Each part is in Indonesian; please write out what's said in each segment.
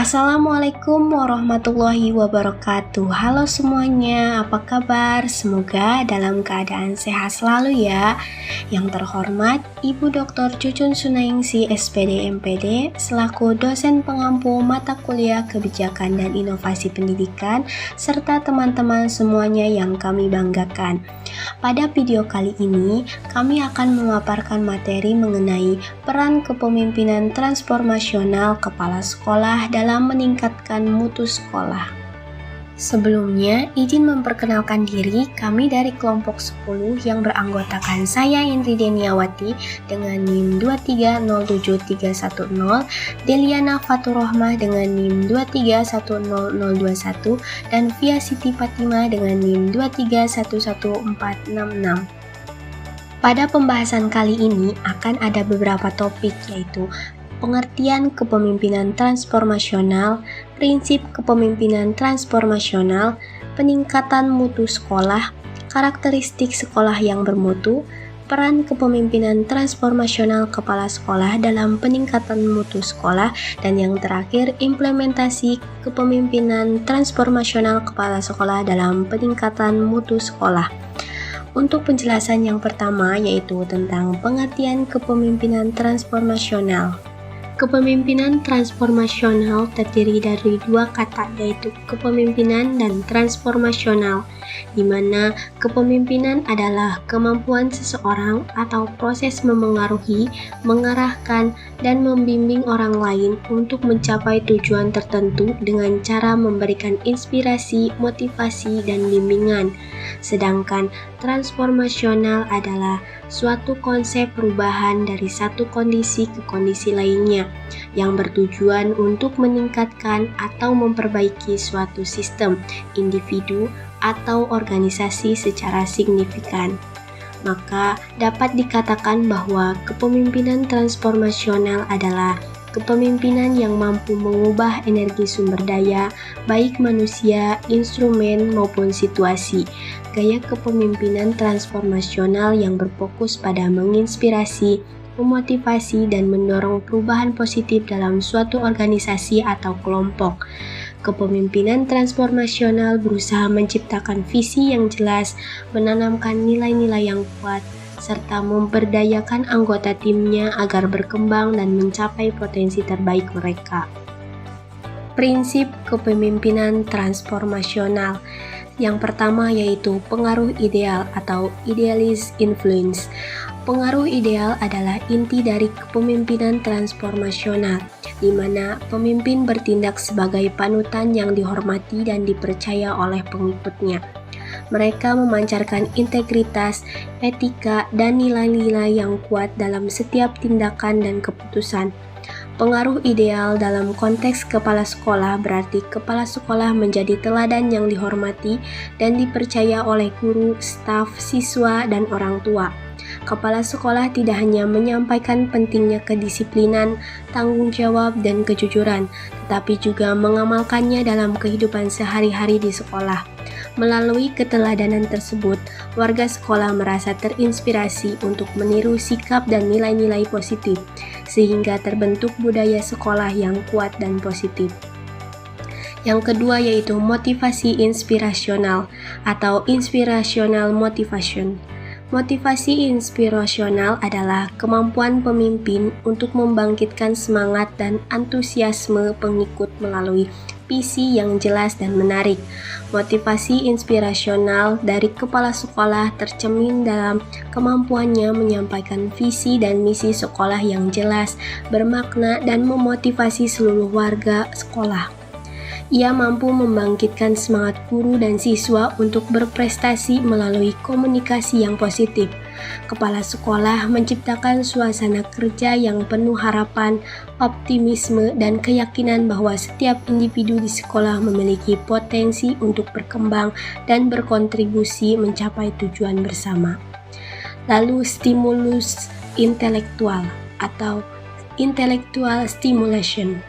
Assalamualaikum warahmatullahi wabarakatuh. Halo semuanya, apa kabar? Semoga dalam keadaan sehat selalu ya. Yang terhormat Ibu Dr. Cucun Sunaingsi SPD MPD selaku dosen pengampu mata kuliah Kebijakan dan Inovasi Pendidikan serta teman-teman semuanya yang kami banggakan. Pada video kali ini, kami akan memaparkan materi mengenai peran kepemimpinan transformasional kepala sekolah dalam meningkatkan mutu sekolah. Sebelumnya, izin memperkenalkan diri, kami dari kelompok 10 yang beranggotakan saya Indri Deniawati dengan NIM 2307310, Deliana Faturrohmah dengan NIM 2310021, dan Via Siti Fatima dengan NIM 2311466. Pada pembahasan kali ini akan ada beberapa topik, yaitu pengertian kepemimpinan transformasional, prinsip kepemimpinan transformasional, peningkatan mutu sekolah, karakteristik sekolah yang bermutu, peran kepemimpinan transformasional kepala sekolah dalam peningkatan mutu sekolah, dan yang terakhir implementasi kepemimpinan transformasional kepala sekolah dalam peningkatan mutu sekolah. Untuk penjelasan yang pertama yaitu tentang pengertian kepemimpinan transformasional. Kepemimpinan transformasional terdiri dari dua kata, yaitu kepemimpinan dan transformasional, di mana kepemimpinan adalah kemampuan seseorang atau proses memengaruhi, mengarahkan, dan membimbing orang lain untuk mencapai tujuan tertentu dengan cara memberikan inspirasi, motivasi, dan bimbingan. Sedangkan transformasional adalah suatu konsep perubahan dari satu kondisi ke kondisi lainnya yang bertujuan untuk meningkatkan atau memperbaiki suatu sistem, individu, atau organisasi secara signifikan. Maka dapat dikatakan bahwa kepemimpinan transformasional adalah kepemimpinan yang mampu mengubah energi sumber daya, baik manusia, instrumen, maupun situasi. Gaya kepemimpinan transformasional yang berfokus pada menginspirasi, memotivasi, dan mendorong perubahan positif dalam suatu organisasi atau kelompok. Kepemimpinan transformasional berusaha menciptakan visi yang jelas, menanamkan nilai-nilai yang kuat, serta memberdayakan anggota timnya agar berkembang dan mencapai potensi terbaik mereka. Prinsip kepemimpinan transformasional. Yang pertama yaitu pengaruh ideal atau idealist influence. Pengaruh ideal adalah inti dari kepemimpinan transformasional, di mana pemimpin bertindak sebagai panutan yang dihormati dan dipercaya oleh pengikutnya. Mereka memancarkan integritas, etika, dan nilai-nilai yang kuat dalam setiap tindakan dan keputusan. Pengaruh ideal dalam konteks kepala sekolah berarti kepala sekolah menjadi teladan yang dihormati dan dipercaya oleh guru, staf, siswa, dan orang tua. Kepala sekolah tidak hanya menyampaikan pentingnya kedisiplinan, tanggung jawab, dan kejujuran, tetapi juga mengamalkannya dalam kehidupan sehari-hari di sekolah. Melalui keteladanan tersebut, warga sekolah merasa terinspirasi untuk meniru sikap dan nilai-nilai positif, sehingga terbentuk budaya sekolah yang kuat dan positif. Yang kedua yaitu motivasi inspirasional atau inspirational motivation. Motivasi inspirasional adalah kemampuan pemimpin untuk membangkitkan semangat dan antusiasme pengikut melalui visi yang jelas dan menarik. Motivasi inspirasional dari kepala sekolah tercermin dalam kemampuannya menyampaikan visi dan misi sekolah yang jelas, bermakna, dan memotivasi seluruh warga sekolah. Ia mampu membangkitkan semangat guru dan siswa untuk berprestasi melalui komunikasi yang positif. Kepala sekolah menciptakan suasana kerja yang penuh harapan, optimisme, dan keyakinan bahwa setiap individu di sekolah memiliki potensi untuk berkembang dan berkontribusi mencapai tujuan bersama. Lalu stimulus intelektual atau intellectual stimulation.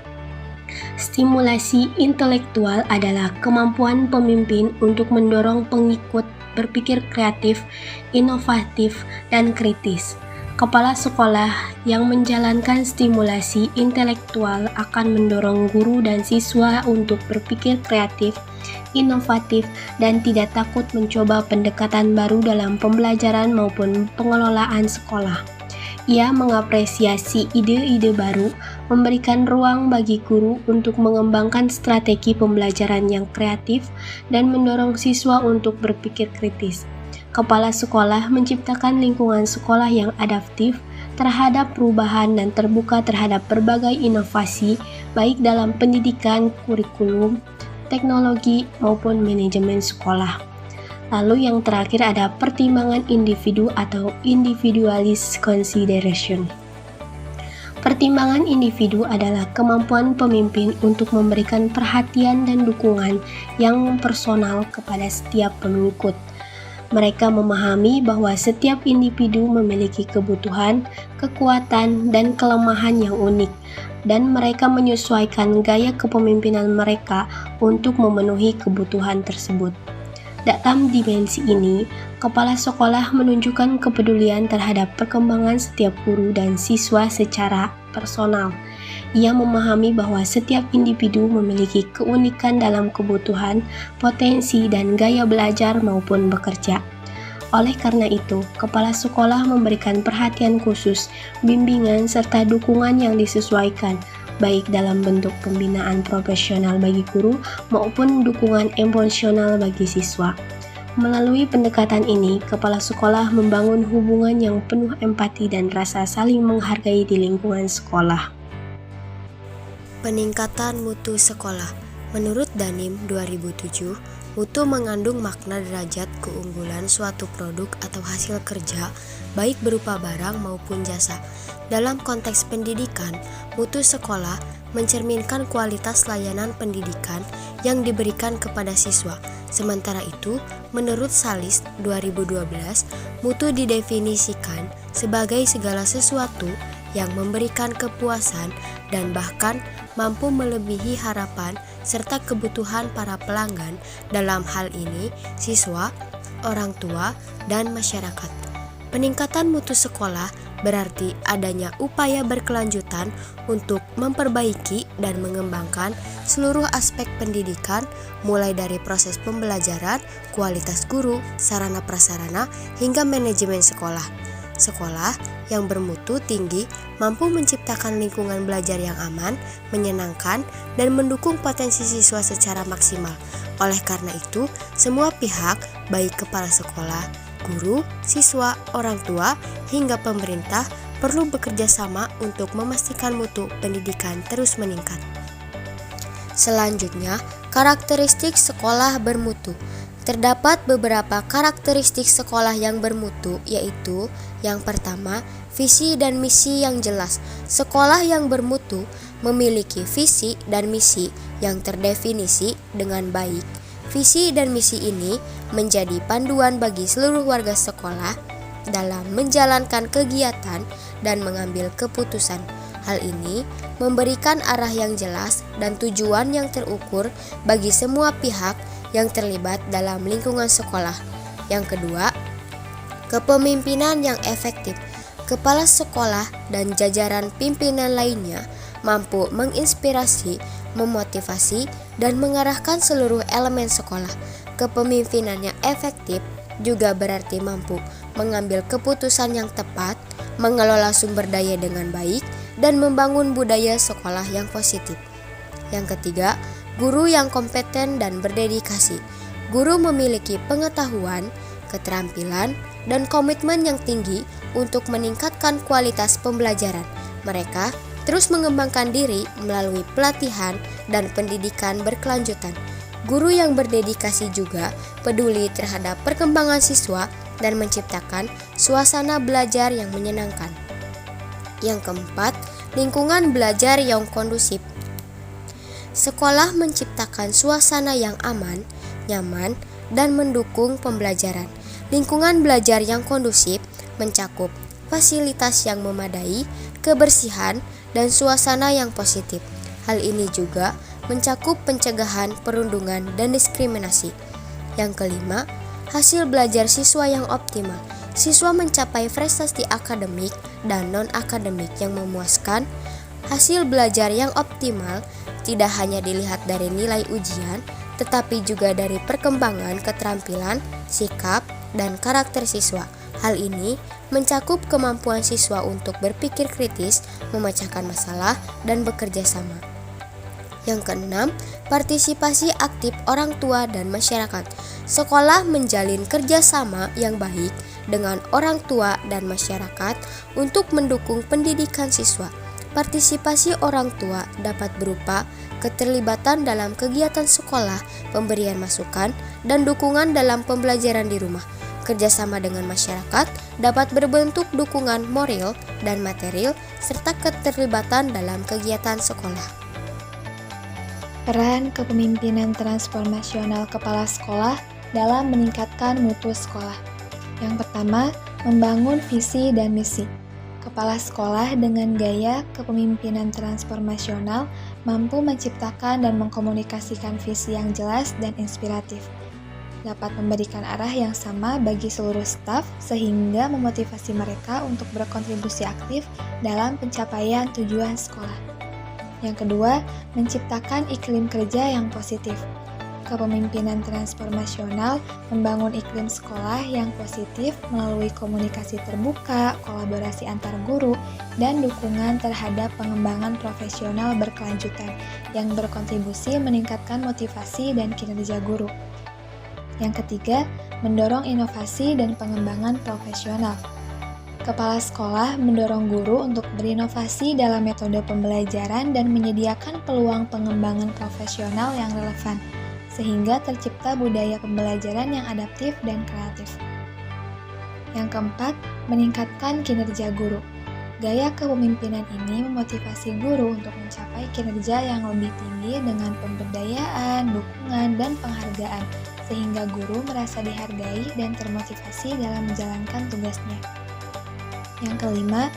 Stimulasi intelektual adalah kemampuan pemimpin untuk mendorong pengikut berpikir kreatif, inovatif, dan kritis. Kepala sekolah yang menjalankan stimulasi intelektual akan mendorong guru dan siswa untuk berpikir kreatif, inovatif, dan tidak takut mencoba pendekatan baru dalam pembelajaran maupun pengelolaan sekolah. Ia mengapresiasi ide-ide baru, memberikan ruang bagi guru untuk mengembangkan strategi pembelajaran yang kreatif, dan mendorong siswa untuk berpikir kritis. Kepala sekolah menciptakan lingkungan sekolah yang adaptif terhadap perubahan dan terbuka terhadap berbagai inovasi, baik dalam pendidikan, kurikulum, teknologi, maupun manajemen sekolah. Lalu yang terakhir ada pertimbangan individu atau individualist consideration. Pertimbangan individu adalah kemampuan pemimpin untuk memberikan perhatian dan dukungan yang personal kepada setiap pengikut. Mereka memahami bahwa setiap individu memiliki kebutuhan, kekuatan, dan kelemahan yang unik, dan mereka menyesuaikan gaya kepemimpinan mereka untuk memenuhi kebutuhan tersebut. Dalam dimensi ini, kepala sekolah menunjukkan kepedulian terhadap perkembangan setiap guru dan siswa secara personal. Ia memahami bahwa setiap individu memiliki keunikan dalam kebutuhan, potensi, dan gaya belajar maupun bekerja. Oleh karena itu, kepala sekolah memberikan perhatian khusus, bimbingan, serta dukungan yang disesuaikan, baik dalam bentuk pembinaan profesional bagi guru maupun dukungan emosional bagi siswa. Melalui pendekatan ini, kepala sekolah membangun hubungan yang penuh empati dan rasa saling menghargai di lingkungan sekolah. Peningkatan mutu sekolah. Menurut Danim 2007, mutu mengandung makna derajat keunggulan suatu produk atau hasil kerja, baik berupa barang maupun jasa. Dalam konteks pendidikan, mutu sekolah mencerminkan kualitas layanan pendidikan yang diberikan kepada siswa. Sementara itu, menurut Salis 2012, mutu didefinisikan sebagai segala sesuatu yang memberikan kepuasan dan bahkan mampu melebihi harapan serta kebutuhan para pelanggan, dalam hal ini siswa, orang tua, dan masyarakat. Peningkatan mutu sekolah berarti adanya upaya berkelanjutan untuk memperbaiki dan mengembangkan seluruh aspek pendidikan, mulai dari proses pembelajaran, kualitas guru, sarana prasarana, hingga manajemen sekolah. Sekolah yang bermutu tinggi mampu menciptakan lingkungan belajar yang aman, menyenangkan, dan mendukung potensi siswa secara maksimal. Oleh karena itu, semua pihak, baik kepala sekolah, guru, siswa, orang tua, hingga pemerintah perlu bekerja sama untuk memastikan mutu pendidikan terus meningkat. Selanjutnya, karakteristik sekolah bermutu. Terdapat beberapa karakteristik sekolah yang bermutu, yaitu yang pertama, visi dan misi yang jelas. Sekolah yang bermutu memiliki visi dan misi yang terdefinisi dengan baik. Visi dan misi ini menjadi panduan bagi seluruh warga sekolah dalam menjalankan kegiatan dan mengambil keputusan. Hal ini memberikan arah yang jelas dan tujuan yang terukur bagi semua pihak yang terlibat dalam lingkungan sekolah. Yang kedua, kepemimpinan yang efektif. Kepala sekolah dan jajaran pimpinan lainnya mampu menginspirasi, memotivasi, dan mengarahkan seluruh elemen sekolah. Kepemimpinan yang efektif juga berarti mampu mengambil keputusan yang tepat, mengelola sumber daya dengan baik, dan membangun budaya sekolah yang positif. Yang ketiga, guru yang kompeten dan berdedikasi. Guru memiliki pengetahuan, keterampilan, dan komitmen yang tinggi untuk meningkatkan kualitas pembelajaran. Mereka terus mengembangkan diri melalui pelatihan dan pendidikan berkelanjutan. Guru yang berdedikasi juga peduli terhadap perkembangan siswa dan menciptakan suasana belajar yang menyenangkan. Yang keempat, lingkungan belajar yang kondusif. Sekolah menciptakan suasana yang aman, nyaman, dan mendukung pembelajaran. Lingkungan belajar yang kondusif mencakup fasilitas yang memadai, kebersihan, dan suasana yang positif. Hal ini juga mencakup pencegahan perundungan dan diskriminasi. Yang kelima, hasil belajar siswa yang optimal. siswa mencapai prestasi akademik dan non-akademik yang memuaskan. Hasil belajar yang optimal tidak hanya dilihat dari nilai ujian, tetapi juga dari perkembangan keterampilan, sikap, dan karakter siswa. Hal ini mencakup kemampuan siswa untuk berpikir kritis, memecahkan masalah, dan bekerja sama. Yang keenam, partisipasi aktif orang tua dan masyarakat. Sekolah menjalin kerjasama yang baik dengan orang tua dan masyarakat untuk mendukung pendidikan siswa. Partisipasi orang tua dapat berupa keterlibatan dalam kegiatan sekolah, pemberian masukan, dan dukungan dalam pembelajaran di rumah. Kerjasama dengan masyarakat dapat berbentuk dukungan moral dan material, serta keterlibatan dalam kegiatan sekolah. Peran kepemimpinan transformasional kepala sekolah dalam meningkatkan mutu sekolah. Yang pertama, membangun visi dan misi. Kepala sekolah dengan gaya kepemimpinan transformasional mampu menciptakan dan mengkomunikasikan visi yang jelas dan inspiratif. Dapat memberikan arah yang sama bagi seluruh staf sehingga memotivasi mereka untuk berkontribusi aktif dalam pencapaian tujuan sekolah. Yang kedua, menciptakan iklim kerja yang positif. Kepemimpinan transformasional membangun iklim sekolah yang positif melalui komunikasi terbuka, kolaborasi antar guru, dan dukungan terhadap pengembangan profesional berkelanjutan yang berkontribusi meningkatkan motivasi dan kinerja guru. Yang ketiga, mendorong inovasi dan pengembangan profesional. Kepala sekolah mendorong guru untuk berinovasi dalam metode pembelajaran dan menyediakan peluang pengembangan profesional yang relevan, sehingga tercipta budaya pembelajaran yang adaptif dan kreatif. Yang keempat, meningkatkan kinerja guru. Gaya kepemimpinan ini memotivasi guru untuk mencapai kinerja yang lebih tinggi dengan pemberdayaan, dukungan, dan penghargaan, sehingga guru merasa dihargai dan termotivasi dalam menjalankan tugasnya. Yang kelima,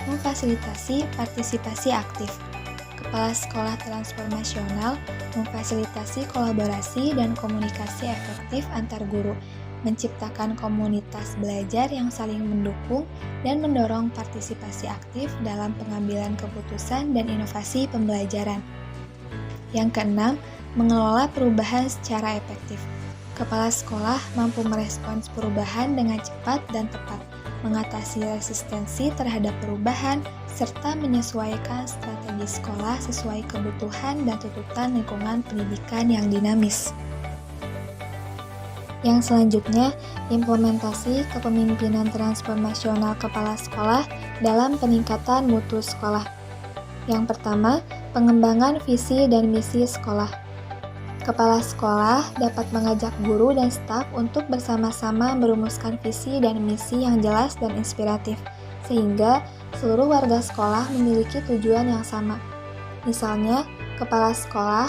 memfasilitasi partisipasi aktif. Kepala sekolah transformasional memfasilitasi kolaborasi dan komunikasi efektif antar guru, menciptakan komunitas belajar yang saling mendukung, dan mendorong partisipasi aktif dalam pengambilan keputusan dan inovasi pembelajaran. Yang keenam, mengelola perubahan secara efektif. Kepala sekolah mampu merespons perubahan dengan cepat dan tepat, mengatasi resistensi terhadap perubahan, serta menyesuaikan strategi sekolah sesuai kebutuhan dan tuntutan lingkungan pendidikan yang dinamis. Yang selanjutnya, implementasi kepemimpinan transformasional kepala sekolah dalam peningkatan mutu sekolah. Yang pertama, pengembangan visi dan misi sekolah. Kepala sekolah dapat mengajak guru dan staf untuk bersama-sama merumuskan visi dan misi yang jelas dan inspiratif, sehingga seluruh warga sekolah memiliki tujuan yang sama. Misalnya, kepala sekolah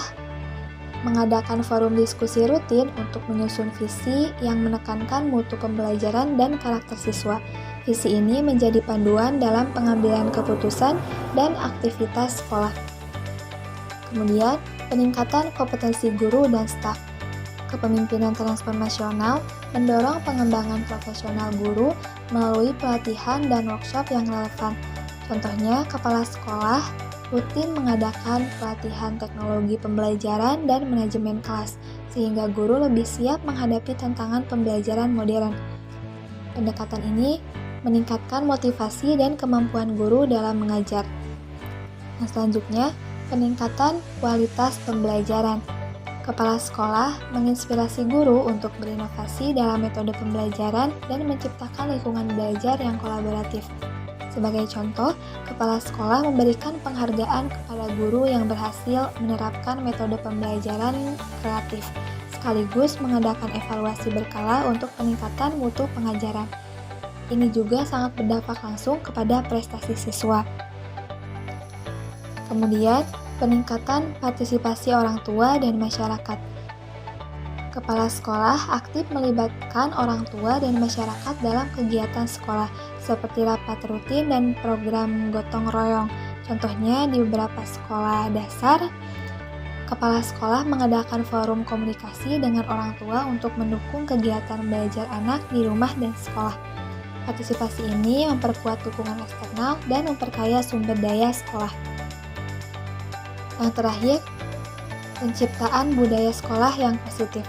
mengadakan forum diskusi rutin untuk menyusun visi yang menekankan mutu pembelajaran dan karakter siswa. Visi ini menjadi panduan dalam pengambilan keputusan dan aktivitas sekolah. Kemudian, peningkatan kompetensi guru dan staf. Kepemimpinan transformasional mendorong pengembangan profesional guru melalui pelatihan dan workshop yang relevan. Contohnya, kepala sekolah rutin mengadakan pelatihan teknologi pembelajaran dan manajemen kelas, sehingga guru lebih siap menghadapi tantangan pembelajaran modern. Pendekatan ini meningkatkan motivasi dan kemampuan guru dalam mengajar. Yang selanjutnya, peningkatan kualitas pembelajaran. Kepala sekolah menginspirasi guru untuk berinovasi dalam metode pembelajaran dan menciptakan lingkungan belajar yang kolaboratif. Sebagai contoh, kepala sekolah memberikan penghargaan kepada guru yang berhasil menerapkan metode pembelajaran kreatif, sekaligus mengadakan evaluasi berkala untuk peningkatan mutu pengajaran. Ini juga sangat berdampak langsung kepada prestasi siswa. Kemudian, peningkatan partisipasi orang tua dan masyarakat. Kepala sekolah aktif melibatkan orang tua dan masyarakat dalam kegiatan sekolah, seperti rapat rutin dan program gotong royong. Contohnya, di beberapa sekolah dasar, kepala sekolah mengadakan forum komunikasi dengan orang tua untuk mendukung kegiatan belajar anak di rumah dan sekolah. Partisipasi ini memperkuat dukungan eksternal dan memperkaya sumber daya sekolah. Yang terakhir, penciptaan budaya sekolah yang positif.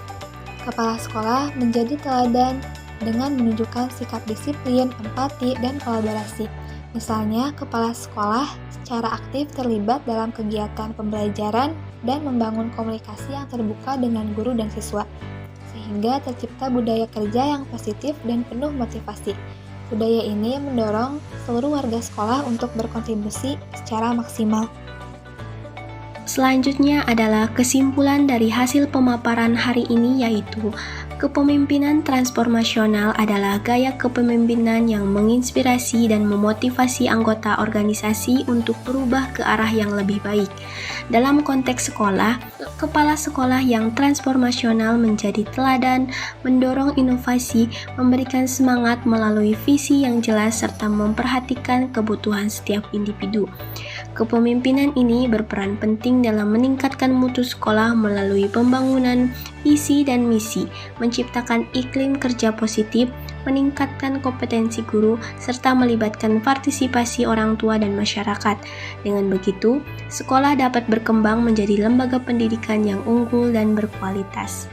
Kepala sekolah menjadi teladan dengan menunjukkan sikap disiplin, empati, dan kolaborasi. Misalnya, kepala sekolah secara aktif terlibat dalam kegiatan pembelajaran dan membangun komunikasi yang terbuka dengan guru dan siswa, sehingga tercipta budaya kerja yang positif dan penuh motivasi. Budaya ini mendorong seluruh warga sekolah untuk berkontribusi secara maksimal. Selanjutnya adalah kesimpulan dari hasil pemaparan hari ini, yaitu kepemimpinan transformasional adalah gaya kepemimpinan yang menginspirasi dan memotivasi anggota organisasi untuk berubah ke arah yang lebih baik. Dalam konteks sekolah, kepala sekolah yang transformasional menjadi teladan, mendorong inovasi, memberikan semangat melalui visi yang jelas, serta memperhatikan kebutuhan setiap individu. Kepemimpinan ini berperan penting dalam meningkatkan mutu sekolah melalui pembangunan visi dan misi, menciptakan iklim kerja positif, meningkatkan kompetensi guru, serta melibatkan partisipasi orang tua dan masyarakat. Dengan begitu, sekolah dapat berkembang menjadi lembaga pendidikan yang unggul dan berkualitas.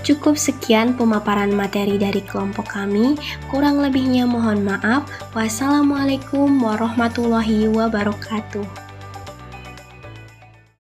Cukup sekian pemaparan materi dari kelompok kami, kurang lebihnya mohon maaf. Wassalamualaikum warahmatullahi wabarakatuh.